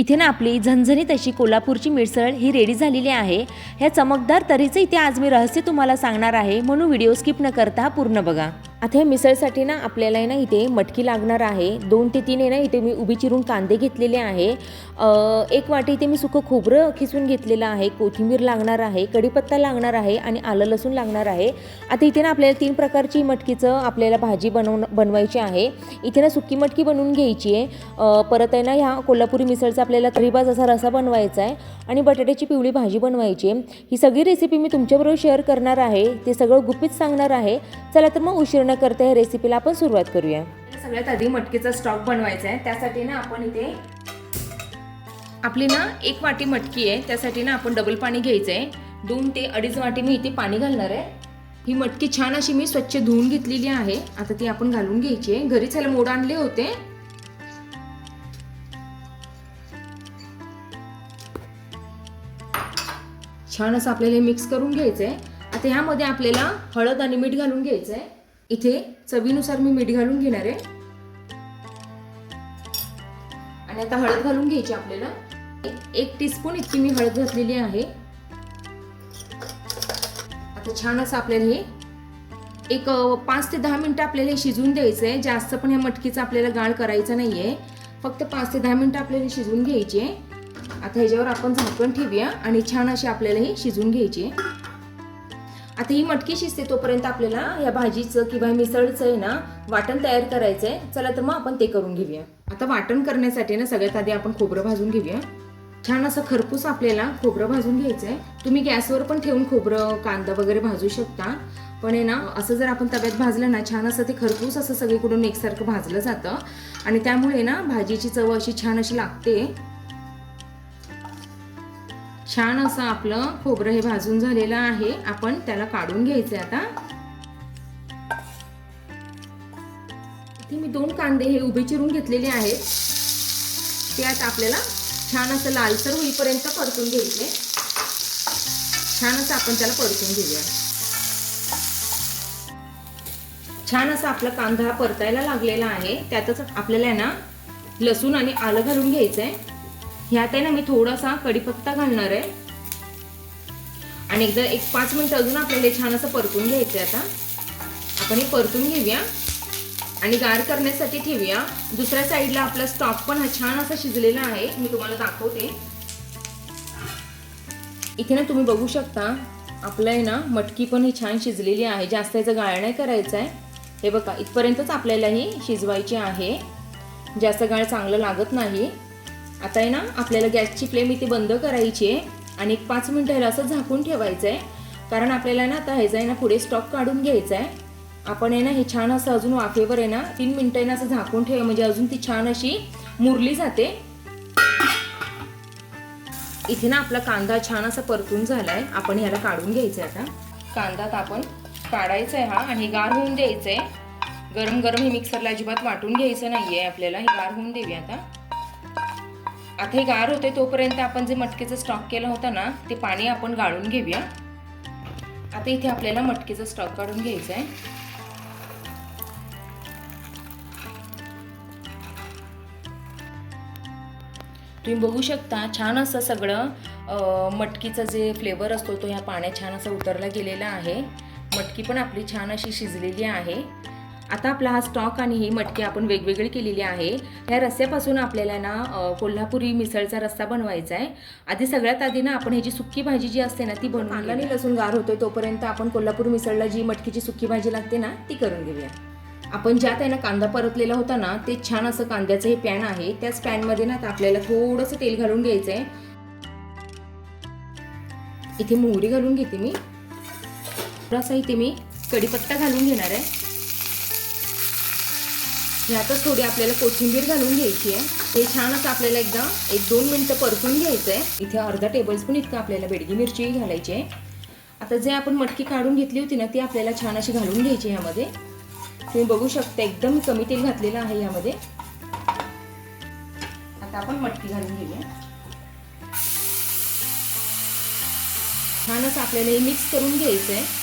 इथे ना आपली झणझणीत अशी कोल्हापूरची मिसळ ही रेडी झालेली आहे। ह्या चमकदार तऱ्हेचं इथे आज मी रहस्य तुम्हाला सांगणार आहे, म्हणून व्हिडिओ स्किप न करता पूर्ण बघा। आता या मिसळसाठी ना आपल्याला आहे ना इथे मटकी लागणार आहे। 2 ते 3 आहे ना इथे मी उभी चिरून कांदे घेतलेले आहे। 1 वाटी इथे मी सुकं खोबरं खिसून घेतलेलं आहे। कोथिंबीर लागणार आहे, कढीपत्ता लागणार आहे आणि आलं लसूण लागणार आहे। आता इथे ना आपल्याला 3 प्रकारची मटकीचं आपल्याला भाजी बनवायची आहे। इथे ना सुकी मटकी बनवून घ्यायची आहे। परत आहे ना ह्या कोल्हापुरी मिसळचा आपल्याला तरीबाज असा रसा बनवायचा आहे आणि बटाट्याची पिवळी भाजी बनवायची आहे। ही सगळी रेसिपी मी तुमच्याबरोबर शेअर करणार आहे, ते सगळं गुपित सांगणार आहे। चला तर मग उशीर न करता या रेसिपीला आपण सुरुवात करूया। सगळ्यात आधी मटकीचा स्टॉक बनवायचा आहे। त्यासाठी ना आपण इथे आपली ना 1 वाटी मटकी आहे, त्यासाठी ना आपण डबल पाणी घ्यायचं आहे। 2 ते 2.5 वाटी मी इथे पाणी घालणार आहे। ही मटकी छान अशी मी स्वच्छ धुवून घेतलेली आहे। आता ती आपण घालून घ्यायची आहे। घरीच ह्याला मोड आणले होते। छान असं आपल्याला मिक्स करून घ्यायचं आहे। आता ह्यामध्ये आपल्याला हळद आणि मीठ घालून घ्यायचं आहे। इथे चवीनुसार मी मीठ घालून घेणार आहे आणि आता हळद घालून घ्यायची आपल्याला। 1 टीस्पून इतकी मी हळद घातलेली आहे। आता छान असं आपल्याला हे एक 5 ते 10 मिनिटं आपल्याला शिजवून द्यायचं आहे। जास्त पण ह्या मटकीचा आपल्याला गाळ करायचा नाहीये, फक्त 5 ते 10 मिनिटं आपल्याला शिजवून घ्यायची आहे। आता ह्याच्यावर आपण झाकण ठेवूया आणि छान अशी आपल्याला ही शिजवून घ्यायची आहे। आता ही मटकी शिजते तोपर्यंत आपल्याला या भाजीचं किंवा मिसळचं आहे ना वाटण तयार करायचं आहे। चला तर मग आपण ते करून घेऊया। आता वाटण करण्यासाठी ना सगळ्यात आधी आपण खोबरं भाजून घेऊया। छान असं खरपूस आपल्याला खोबरं भाजून घ्यायचं आहे। तुम्ही गॅसवर पण ठेवून खोबरं कांदा वगैरे भाजू शकता, पण आहे ना असं जर आपण तव्यात भाजलं ना छान असं ते खरपूस असं सगळीकडून एकसारखं भाजलं जातं आणि त्यामुळे ना भाजीची चव अशी छान अशी लागते। छान असं आपलं खोबरं हे भाजून झालेलं आहे। आपण त्याला काढून घ्यायचं आता। इथे मी 2 कांदे हे उभे चिरून घेतलेले आहेत, ते आता आपल्याला छान असं लालसर होईपर्यंत परतून घ्यायचे। छान असं आपण त्याला परतून घेऊया। छान असं आपला कांदा परतायला लागलेला आहे। त्यातच आपल्याला ना लसूण आणि आलं घालून घ्यायचं आहे। ह्यात आहे ना मी थोडासा कढीपत्ता घालणार आहे आणि एकदा 5 मिनिटं अजून आपल्याला छान असं परतून घ्यायचं आहे। आता आपण हे परतून घेऊया आणि गार करण्यासाठी ठेवूया। दुसऱ्या साईडला आपला स्टॉक पण हा छान असा शिजलेला आहे, मी तुम्हाला दाखवते। इथे ना तुम्ही बघू शकता आपलं आहे ना मटकी पण ही छान शिजलेली आहे। जास्त याचा गाळ नाही करायचा आहे। हे बघा इथपर्यंतच आपल्याला ही शिजवायची आहे, जास्त गाळ चांगलं लागत नाही। आता आहे ना आपल्याला गॅसची फ्लेम इथे बंद करायची आहे आणि 5 मिनिटं ह्याला असं झाकून ठेवायचं आहे, कारण आपल्याला ना आता ह्याचा आहे ना पुढे स्टॉक काढून घ्यायचा आहे। आपण आहे ना हे छान असं अजून वाफेवर आहे ना 3 मिनिटं ना असं झाकून ठेवा, म्हणजे अजून ती छान अशी मुरली जाते। इथे ना आपला कांदा छान असा परतून झालाय, आपण ह्याला काढून घ्यायचं आहे। आता कांदा आपण काढायचा आहे हा आणि गार होऊन द्यायचं आहे। गरम गरम हे मिक्सरला अजिबात वाटून घ्यायचं नाहीये आपल्याला, हे गार होऊन देऊया। आता हे गार होते तोपर्यंत आपण जे मटकीचा स्टॉक केला होता ना ते पाणी आपण गाळून घेऊया। आता इथे आपल्याला मटकीचा स्टॉक काढून घ्यायचा आहे। तुम्ही बघू शकता छान असं सगळं मटकीचा जे फ्लेवर असतो तो ह्या पाण्यात छान असा उतरला गेलेला आहे। मटकी पण आपली छान अशी शिजलेली आहे। आता आपला हा स्टॉक आणि ही मटकी आपण वेगवेगळी केलेली आहे। या रस्स्यापासून आपल्याला ना कोल्हापुरी मिसळचा रस्सा बनवायचा आहे। आधी सगळ्यात आधी ना आपण ह्याची सुक्की भाजी जी असते ना ती बनवून कांदा आणि लसूण गार होतोय तोपर्यंत आपण कोल्हापुरी मिसळला जी मटकीची सुक्की भाजी लागते ना ती करून घेऊया। आपण ज्यात आहे ना कांदा परतलेला होता ना ते छान असं कांद्याचं हे पॅन आहे, त्याच पॅनमध्ये ना आपल्याला थोडंसं तेल घालून घ्यायचं आहे। इथे मोहरी घालून घेते मी, थोडासा इथे मी कढीपत्ता घालून घेणार आहे। ह्यातच थोडी आपल्याला कोथिंबीर घालून घ्यायची आहे। हे छान असं आपल्याला एकदा 1-2 मिनिटं परतून घ्यायचं आहे। इथे अर्धा टेबलस्पून इतकं आपल्याला बेडगी मिरची घालायची आहे। आता जे आपण मटकी काढून घेतली होती ना ती आपल्याला छान अशी घालून घ्यायची ह्यामध्ये। तुम्ही बघू शकता एकदम कमी तेल घातलेलं आहे ह्यामध्ये। आता आपण मटकी घालून घेऊया। छान असं आपल्याला हे मिक्स करून घ्यायचं आहे।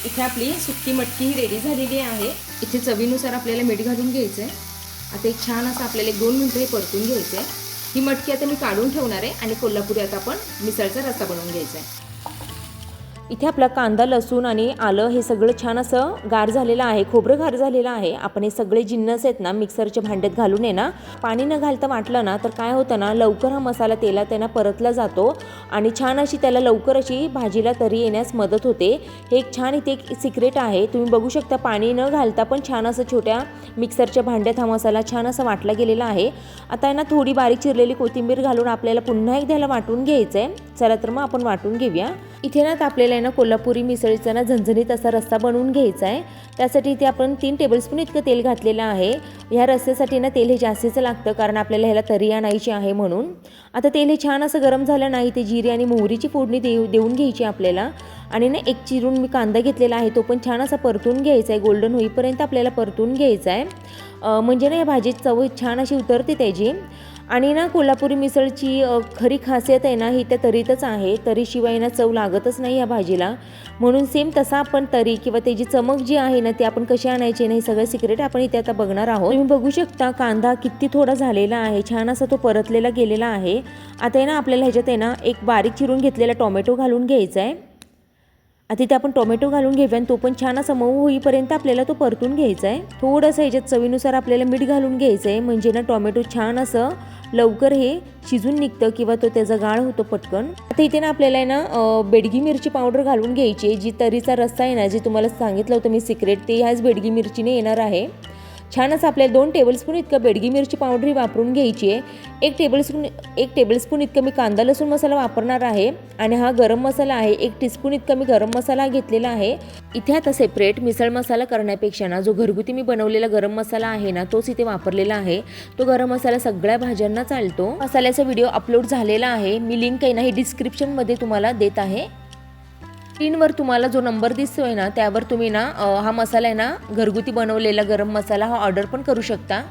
इथे आपली सुक्की मटकी ही रेडी झालेली आहे। इथे चवीनुसार आपल्याला मीठ घालून घ्यायचं आहे। आता एक छान असं आपल्याला 1-2 मिनिटं हे परतून घ्यायचं आहे। ही मटकी आता मी काढून ठेवणार आहे आणि कोल्हापुरी आता आपण मिसळचा रस्सा बनवून घ्यायचा आहे। इथे आपला कांदा, लसूण आणि आलं हे सगळं छान असं गार झालेलं आहे, खोबरं गार झालेलं आहे। आपण हे सगळे जिन्नस आहेत ना मिक्सरच्या भांड्यात घालून आहे ना, पाणी न घालता वाटलं ना तर काय होतं ना, लवकर हा मसाला तेलात त्यांना परतला जातो आणि छान अशी त्याला लवकर अशी भाजीला तरी येण्यास मदत होते। हे एक छान इथे एक सिक्रेट आहे, तुम्ही बघू शकता पाणी न घालता पण छान असं छोट्या मिक्सरच्या भांड्यात हा मसाला छान असा वाटला गेलेला आहे। आता आहे ना थोडी बारीक चिरलेली कोथिंबीर घालून आपल्याला पुन्हा एकदा ह्याला वाटून घ्यायचं आहे। चला तर मग आपण वाटून घेऊया। इथे ना आपल्याला आहे ना कोल्हापुरी मिसळीचा ना झणझणीत असा रस्सा बनवून घ्यायचा आहे। त्यासाठी इथे आपण 3 टेबलस्पून इतकं तेल घातलेलं आहे। ह्या रस्स्यासाठी ना तेल हे जास्तीचं लागतं कारण आपल्याला ह्याला तरी आणायची आहे म्हणून। आता तेल हे छान असं गरम झालं नाही ते जिरे आणि मोहरीची फोडणी देऊन घ्यायची आपल्याला। आणि ना एक चिरून मी कांदा घेतलेला आहे तो पण छान असा परतून घ्यायचा आहे, गोल्डन होईपर्यंत आपल्याला परतून घ्यायचा आहे। म्हणजे ना या भाजीत चव छान अशी उतरते त्याची। आणि ना कोल्हापुरी मिसळची खरी खासियत आहे ना ही त्या तरीतच आहे, तरीशिवाय ना चव लागतच नाही या भाजीला। म्हणून सेम तसा आपण तरी किंवा त्याची चमक जी आहे ना ती आपण कशी आणायची ना हे सगळं सिक्रेट आपण इथे आता बघणार आहोत। तुम्ही बघू शकता कांदा किती थोडा झालेला आहे, छान असा तो परतलेला गेलेला आहे। आता आहे ना आपल्याला ह्याच्यात आहे ना एक बारीक चिरून घेतलेला टोमॅटो घालून घ्यायचा आहे। आता इथे आपण टोमॅटो घालून घेऊया आणि तो पण छान असा मऊ होईपर्यंत आपल्याला तो परतून घ्यायचा आहे। थोडंसं ह्याच्यात चवीनुसार आपल्याला मीठ घालून घ्यायचं आहे, म्हणजे ना टोमॅटो छान असं लवकर हे शिजून निघतं किंवा तो त्याचा गाळ होतो पटकन। आता इथे ना आपल्याला आहे ना बेडगी मिरची पावडर घालून घ्यायची, जी तरीचा रस्सा आहे ना जे तुम्हाला सांगितलं होतं मी सिक्रेट ते ह्याच बेडगी मिरचीने येणार आहे। छान असं आपल्याला 2 टेबलस्पून इतकं बेडगी मिरची पावडर ही वापरून घ्यायची आहे। 1 टेबलस्पून इतकं मी कांदा लसूण मसाला वापरणार आहे आणि हा गरम मसाला आहे 1 टीस्पून इतका मी गरम मसाला घेतलेला आहे। इथे आता सेपरेट मिसळ मसाला करण्यापेक्षा ना जो घरगुती मी बनवलेला गरम मसाला आहे ना तोच इथे वापरलेला आहे। तो गरम मसाला सगळ्या भाज्यांना चालतो। मसाल्याचा व्हिडिओ अपलोड झालेला आहे, मी लिंक आहे ना ही डिस्क्रिप्शनमध्ये तुम्हाला देत आहे। स्क्रीनवर तुम्हाला जो नंबर दिसतोय ना त्यावर तुम्ही ना हा मसाला आहे ना घरगुती बनवलेला गरम मसाला हा ऑर्डर पण करू शकता।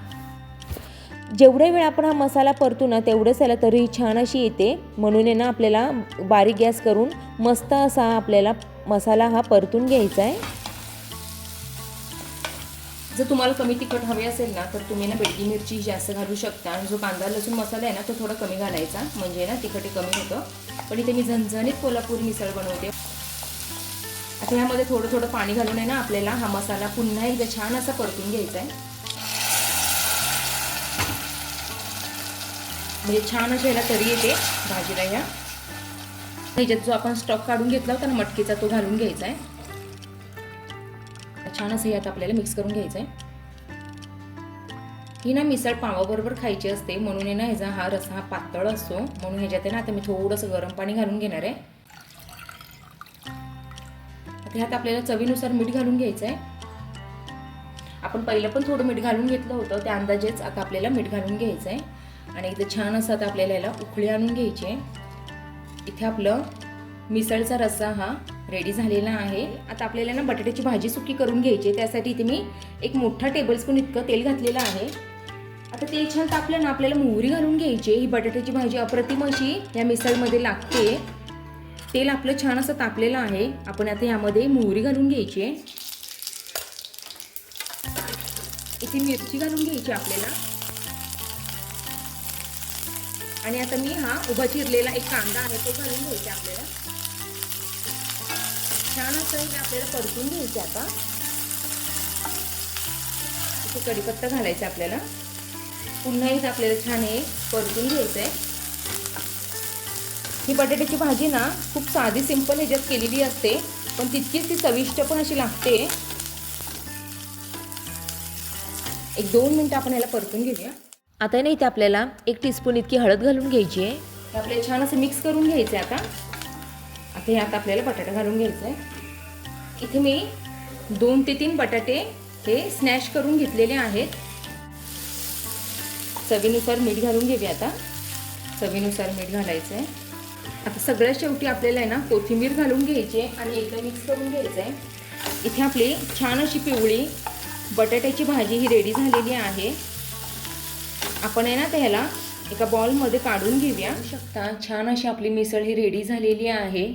जेवढ्या वेळ आपण हा मसाला परतू ना तेवढंच याला तरी छान अशी येते, म्हणून आहे ना आपल्याला बारीक गॅस करून मस्त असा आपल्याला मसाला हा परतून घ्यायचा आहे। जर तुम्हाला कमी तिखट हवे असेल ना तर तुम्ही ना बेडगी मिरची जास्त घालू शकता आणि जो कांदा लसूण मसाला आहे ना तो थोडा कमी घालायचा, म्हणजे ना तिखट कमी होतं। पण इथे मी झणझणीत कोल्हापुरी मिसळ बनवते। आता ह्यामध्ये थोडं थोडं पाणी घालून आहे ना आपल्याला हा मसाला पुन्हा एकदा छान असा परतून घ्यायचा आहे, म्हणजे छान अशी याला तरी येते भाजीला। ह्याच्यात जो आपण स्टॉक काढून घेतला होता ना मटकीचा तो घालून घ्यायचा आहे। छान असं यात आपल्याला मिक्स करून घ्यायचं आहे। ही ना मिसळ पावाबरोबर खायची असते म्हणून आहे ना ह्याचा हा रस्सा हा पातळ असतो, म्हणून ह्याच्यात आहे ना आता मी थोडंसं गरम पाणी घालून घेणार आहे। ह्यात आपल्याला चवीनुसार मीठ घालून घ्यायचं आहे। आपण पहिलं पण थोडं मीठ घालून घेतलं होतं त्या अंदाजेच आता आपल्याला मीठ घालून घ्यायचं आहे आणि एकदा छान असं आता आपल्याला याला उकळी आणून घ्यायची आहे। इथे आपलं मिसळचा रस्सा हा रेडी झालेला आहे। आता आपल्याला ना बटाट्याची भाजी सुकी करून घ्यायची आहे, त्यासाठी इथे मी 1 मोठा टेबलस्पून इतकं तेल घातलेलं आहे। आता तेल छान तापलं ना आपल्याला मोहरी घालून घ्यायची। ही बटाट्याची भाजी अप्रतिम अशी या मिसळमध्ये लागते। तेल आपलं छान असं तापलेलं आहे, आपण आता यामध्ये मोहरी घालून घ्यायची आहे। इथे मिरची घालून घ्यायची आपल्याला आणि आता मी हा उभा चिरलेला एक कांदा आहे तो घालून घ्यायचा आपल्याला। छान असं हे आपल्याला परतून घ्यायचं। आता इथे कढीपत्ता घालायचा आपल्याला, पुन्हा एकदा आपल्याला छान हे परतून घ्यायचं आहे। ही बटाट्याची भाजी ना खूप साधी सिंपल ह्याच्यात केलेली असते, पण तितकीच ती चविष्ट पण अशी लागते। 1-2 मिनिटं आपण ह्याला परतून घेऊया। आता नाही इथे आपल्याला 1 टीस्पून इतकी हळद घालून घ्यायची आहे, हे आपल्याला छान असं मिक्स करून घ्यायचं आहे। आता ह्यात आपल्याला बटाटा घालून घ्यायचा आहे। इथे मी 2 ते 3 बटाटे हे स्मॅश करून घेतलेले आहेत। चवीनुसार मीठ घालून घेऊया। आता चवीनुसार मीठ घालायचं आहे। आता सगळ्यात शेवटी आपल्याला आहे ना कोथिंबीर घालून घ्यायची आहे आणि एकदा मिक्स करून घ्यायचं आहे। इथे आपली छान अशी पिवळी बटाट्याची भाजी ही रेडी झालेली आहे। आपण आहे ना त्याला एका बाउलमध्ये काढून घेऊया। शकता छान अशी आपली मिसळ ही रेडी झालेली आहे।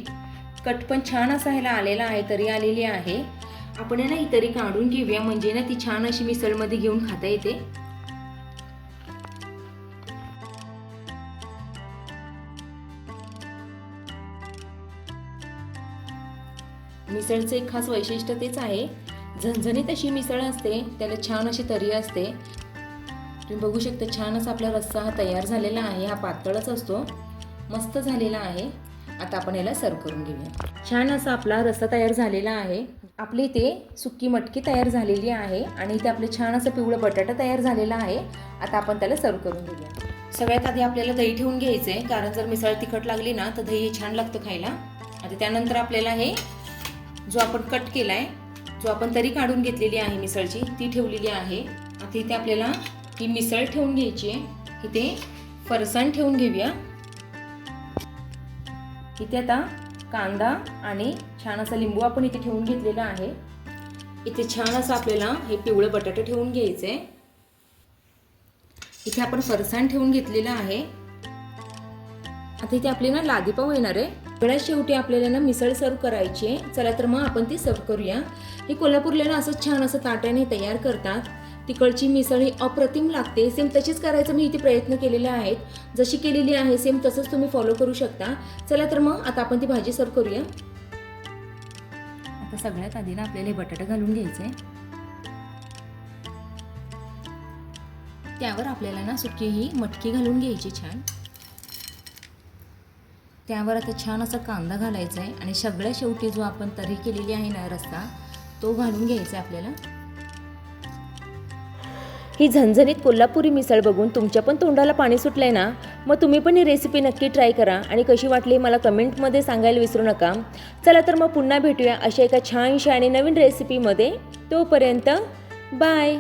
कट पण छान असा ह्याला आलेला आहे, तरी आलेली आहे। आपण आहे ना ही तरी काढून घेऊया, म्हणजे ना ती छान अशी मिसळमध्ये घेऊन खाता येते। मिसळचं एक खास वैशिष्ट्य तेच आहे, झणझणीत अशी मिसळ असते, त्याला छान अशी तरी असते. तुम्ही बघू शकता छान असा आपला रस्सा हा तयार झालेला आहे. हा पातळच असतो, मस्त झालेला आहे. आता आपण याला सर्व करून घेऊया. छान असा आपला रस्सा तयार झालेला आहे. आपली इथे सुक्की मटकी तयार झालेली आहे आणि इथे आपलं छान असं पिवळं बटाटा तयार झालेला आहे. आता आपण त्याला सर्व करून घेऊया. सगळ्यात आधी आपल्याला दही ठेवून घ्यायचं आहे, कारण जर मिसळ तिखट लागली ना तर दही छान लागतं खायला. आता त्यानंतर आपल्याला हे जो आपण कट केला आहे, जो आपण तरी काढून घेतलेली आहे मिसळची, ती ठेवलेली आहे. आता इथे आपल्याला ही मिसळ ठेवून घ्यायची आहे. इथे फरसाण ठेवून घेऊया. इथे आता कांदा आणि छान असा लिंबू आपण इथे ठेवून घेतलेला आहे. इथे छान असं आपल्याला हे पिवळं बटाटे ठेवून घ्यायचं आहे. इथे आपण फरसाण ठेवून घेतलेलं आहे. आता इथे आपली ना लादी पाव येणार आहे. सगळ्यात शेवटी आपल्याला ना मिसळ सर्व करायची आहे. चला तर मग आपण ती सर्व करूया. ही कोल्हापूरला ना असं छान असं ताट्याने तयार करतात. तिकडची मिसळ ही अप्रतिम लागते. सेम तशीच करायचं मी इथे प्रयत्न केलेले आहेत. जशी केलेली आहे सेम तसंच तुम्ही फॉलो करू शकता. चला तर मग आता आपण ती भाजी सर्व करूया. आता सगळ्यात आधी ना आपल्याला हे बटाटा घालून घ्यायचे. त्यावर आपल्याला ना सुकी ही मटकी घालून घ्यायची छान. त्यावर आता छान असा कांदा घालायचा आहे आणि सगळ्या शेवटी जो आपण तर्री केलेली आहे ना रस्सा, तो घालून घ्यायचा आहे आपल्याला. ही झणझणीत कोल्हापुरी मिसळ बघून तुमच्या पण तोंडाला पाणी सुटलंय ना, मग तुम्ही पण ही रेसिपी नक्की ट्राय करा आणि कशी वाटली मला कमेंटमध्ये सांगायला विसरू नका. चला तर मग पुन्हा भेटूया अशा एका छानशा आणि नवीन रेसिपीमध्ये. तोपर्यंत बाय.